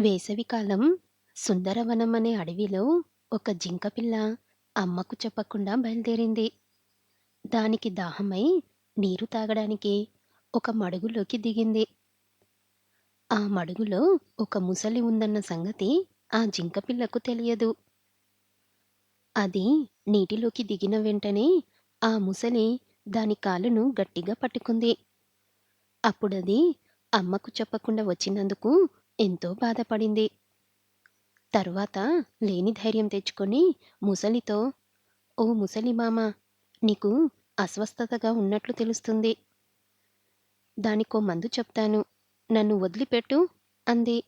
వేసవికాలం సుందరవనం అనే అడవిలో ఒక జింకపిల్ల అమ్మకు చెప్పకుండా బయలుదేరింది. దానికి దాహమై నీరు తాగడానికి ఒక మడుగులోకి దిగింది. ఆ మడుగులో ఒక ముసలి ఉందన్న సంగతి ఆ జింకపిల్లకు తెలియదు. అది నీటిలోకి దిగిన వెంటనే ఆ ముసలి దాని కాలును గట్టిగా పట్టుకుంది. అప్పుడది అమ్మకు చెప్పకుండా వచ్చినందుకు ఎంతో బాధపడింది. తరువాత లేని ధైర్యం తెచ్చుకొని ముసలితో, "ఓ ముసలి మామ, నీకు అస్వస్థతగా ఉన్నట్లు తెలుస్తుంది. దానికో మందు చెప్తాను. నన్ను వదిలిపెట్టు" అంది.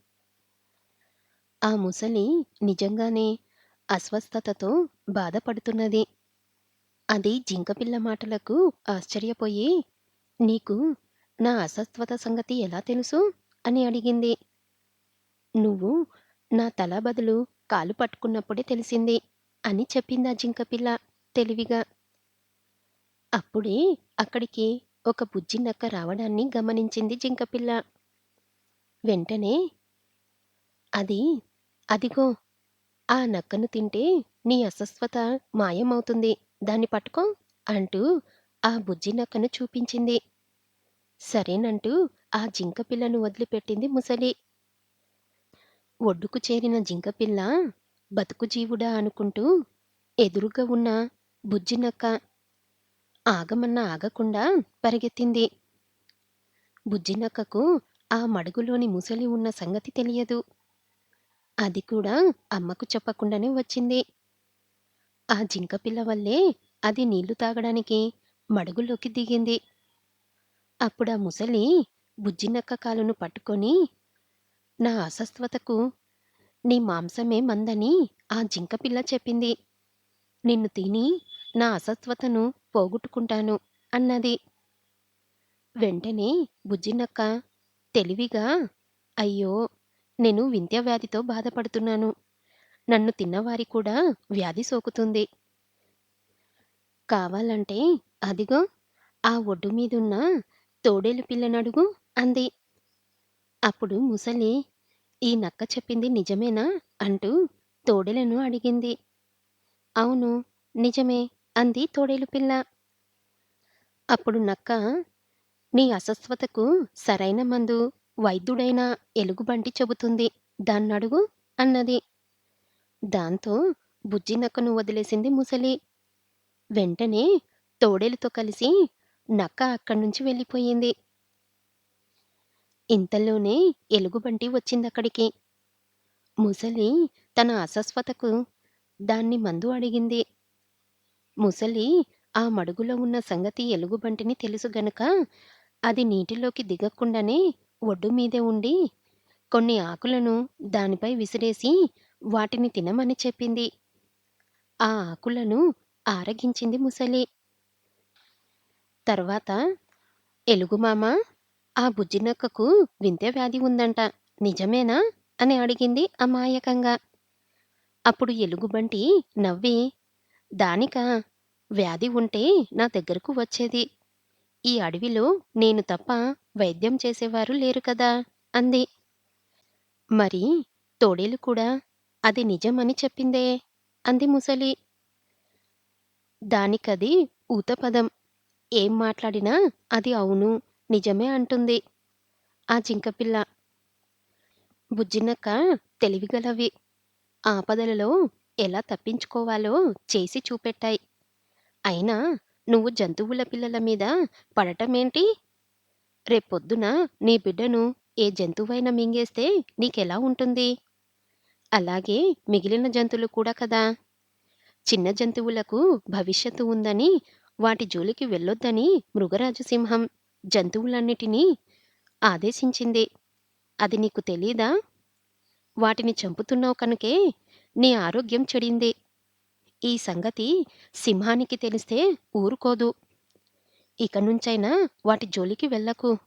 ఆ ముసలి నిజంగానే అస్వస్థతతో బాధపడుతున్నది. అది జింకపిల్ల మాటలకు ఆశ్చర్యపోయి, "నీకు నా అస్వస్థత సంగతి ఎలా తెలుసు?" అని అడిగింది. "నువ్వు నా తల బదులు కాలు పట్టుకున్నప్పుడే తెలిసింది" అని చెప్పిందా జింకపిల్ల తెలివిగా. అప్పుడే అక్కడికి ఒక బుజ్జి నక్క రావడాన్ని గమనించింది జింకపిల్ల. వెంటనే అది, "అదిగో, ఆ నక్కను తింటే నీ అస్వస్థత మాయమవుతుంది. దాన్ని పట్టుకో" అంటూ ఆ బుజ్జి నక్కను చూపించింది. సరేనంటూ ఆ జింకపిల్లను వదిలిపెట్టింది ముసలి. ఒడ్డుకు చేరిన జింకపిల్ల బతుకు జీవుడా అనుకుంటూ ఎదురుగా ఉన్న బుజ్జినక్క ఆగమన్నా ఆగకుండా పరిగెత్తింది. బుజ్జినక్కకు ఆ మడుగులోని ముసలి ఉన్న సంగతి తెలియదు. అది కూడా అమ్మకు చెప్పకుండానే వచ్చింది. ఆ జింకపిల్ల వల్లే అది నీళ్లు తాగడానికి మడుగులోకి దిగింది. అప్పుడా ముసలి బుజ్జినక్క కాలును పట్టుకొని, "నా అస్వస్థతకు నీ మాంసమే మందని ఆ జింకపిల్ల చెప్పింది. నిన్ను తిని నా అస్వస్థతను పోగొట్టుకుంటాను" అన్నది. వెంటనే బుజ్జినక్క తెలివిగా, "అయ్యో, నేను వింధ్య వ్యాధితో బాధపడుతున్నాను. నన్ను తిన్నవారి కూడా వ్యాధి సోకుతుంది. కావాలంటే అదిగో, ఆ ఒడ్డు మీదున్న తోడేలు పిల్లనడుగు" అంది. అప్పుడు ముసలి, "ఈ నక్క చెప్పింది నిజమేనా?" అంటూ తోడేలును అడిగింది. "అవును, నిజమే" అంది తోడేలు పిల్ల. అప్పుడు నక్క, "నీ అస్వస్థతకు సరైన మందు వైద్యుడైన ఎలుగుబంటి చెబుతుంది. దాన్నడుగు" అన్నది. దాంతో బుజ్జి నక్కను వదిలేసింది ముసలి. వెంటనే తోడేలుతో కలిసి నక్క అక్కడ్నుంచి వెళ్ళిపోయింది. ఇంతలోనే ఎలుగుబంటి వచ్చిందక్కడికి. ముసలి తన అస్వస్థతకు దాన్ని మందు అడిగింది. ముసలి ఆ మడుగులో ఉన్న సంగతి ఎలుగుబంటిని తెలుసు గనక అది నీటిలోకి దిగకుండానే ఒడ్డు మీదే ఉండి కొన్ని ఆకులను దానిపై విసిరేసి వాటిని తినమని చెప్పింది. ఆ ఆకులను ఆరగించింది ముసలి. తర్వాత, "ఎలుగుమామ, ఆ బుజ్జినక్కకు వింధ్య వ్యాధి ఉందంట. నిజమేనా?" అని అడిగింది అమాయకంగా. అప్పుడు ఎలుగుబంటి నవ్వి, "దానికా? వ్యాధి ఉంటే నా దగ్గరకు వచ్చేది. ఈ అడవిలో నేను తప్ప వైద్యం చేసేవారు లేరు కదా" అంది. "మరి తోడేలు కూడా అది నిజమని చెప్పిందే" అంది ముసలి. "దానికది ఊతపదం. ఏం మాట్లాడినా అది అవును, నిజమే అంటుంది" ఆ జింకపిల్ల. బుజ్జినక్క తెలివిగలవి. ఆపదలలో ఎలా తప్పించుకోవాలో చేసి చూపెట్టాయి. అయినా నువ్వు జంతువుల పిల్లల మీద పడటమేంటి? రేపొద్దున నీ బిడ్డను ఏ జంతువైనా మింగేస్తే నీకెలా ఉంటుంది? అలాగే మిగిలిన జంతువులు కూడా కదా! చిన్న జంతువులకు భవిష్యత్తు ఉందని వాటి జోలికి వెళ్ళొద్దని మృగరాజు సింహం జంతువులన్నిటినీ ఆదేశించింది. అది నీకు తెలీదా? వాటిని చంపుతున్నావు కనుకే నీ ఆరోగ్యం చెడింది. ఈ సంగతి సింహానికి తెలిస్తే ఊరుకోదు. ఇక నుంచైనా వాటి జోలికి వెళ్ళకు.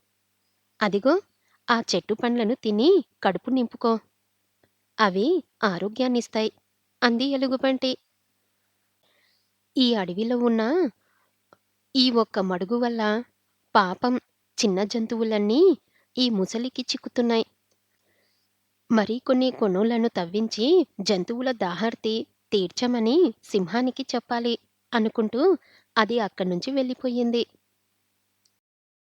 అదిగో, ఆ చెట్టు పండ్లను తిని కడుపు నింపుకో. అవి ఆరోగ్యాన్నిస్తాయి" అంది ఎలుగుబంటి. ఈ అడవిలో ఉన్న ఈ ఒక్క మడుగు వల్ల పాపం చిన్న జంతువులన్నీ ఈ ముసలికి చిక్కుతున్నాయి. మరి కొన్ని కొనోళ్లను తవ్వించి జంతువుల దాహార్తి తీర్చమని సింహానికి చెప్పాలి అనుకుంటూ అది అక్కడ్నుంచి వెళ్ళిపోయింది.